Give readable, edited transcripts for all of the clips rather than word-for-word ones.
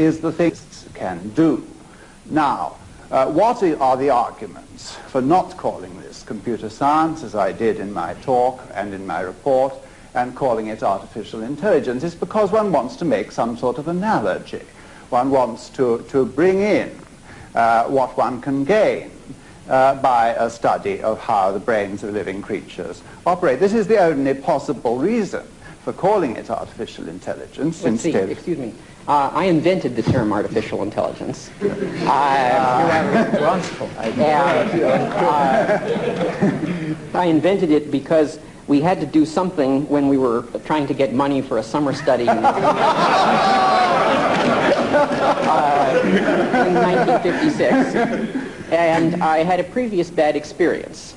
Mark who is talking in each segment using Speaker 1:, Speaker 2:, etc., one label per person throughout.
Speaker 1: is the things it can do. Now, what are the arguments for not calling this computer science, as I did in my talk and in my report, and calling it artificial intelligence? It's because one wants to make some sort of analogy. One wants to bring in what one can gain by a study of how the brains of living creatures operate. This is the only possible reason for calling it artificial intelligence.
Speaker 2: Excuse me. I invented the term artificial intelligence. I invented it because we had to do something when we were trying to get money for a summer study in 1956. And I had a previous bad experience.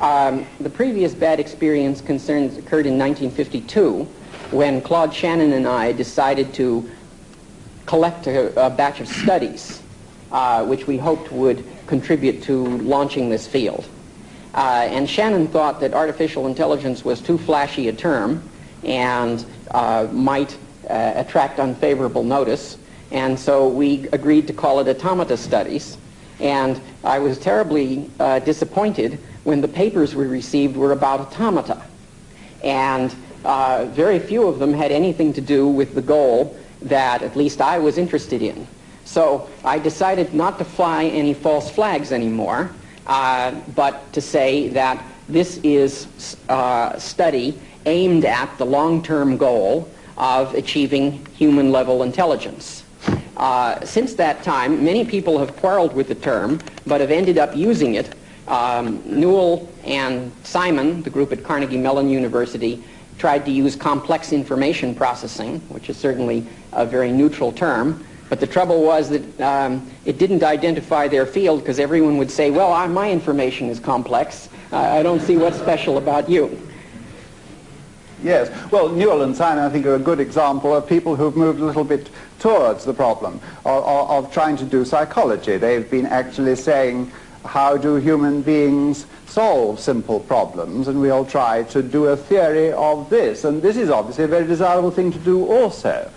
Speaker 2: The previous bad experience occurred in 1952 when Claude Shannon and I decided to collect a batch of studies which we hoped would contribute to launching this field. And Shannon thought that artificial intelligence was too flashy a term and might attract unfavorable notice, and so we agreed to call it automata studies. And I was terribly disappointed when the papers we received were about automata. And very few of them had anything to do with the goal that at least I was interested in. So I decided not to fly any false flags anymore, but to say that this is a study aimed at the long-term goal of achieving human-level intelligence. Since that time, many people have quarreled with the term, but have ended up using it. Newell and Simon, the group at Carnegie Mellon University, tried to use complex information processing, which is certainly a very neutral term, but the trouble was that it didn't identify their field, because everyone would say, well, my information is complex. I don't see what's special about you.
Speaker 1: Yes. Well, Newell and Simon, I think, are a good example of people who've moved a little bit towards the problem of trying to do psychology. They've been actually saying, how do human beings solve simple problems? And we'll try to do a theory of this. And this is obviously a very desirable thing to do also.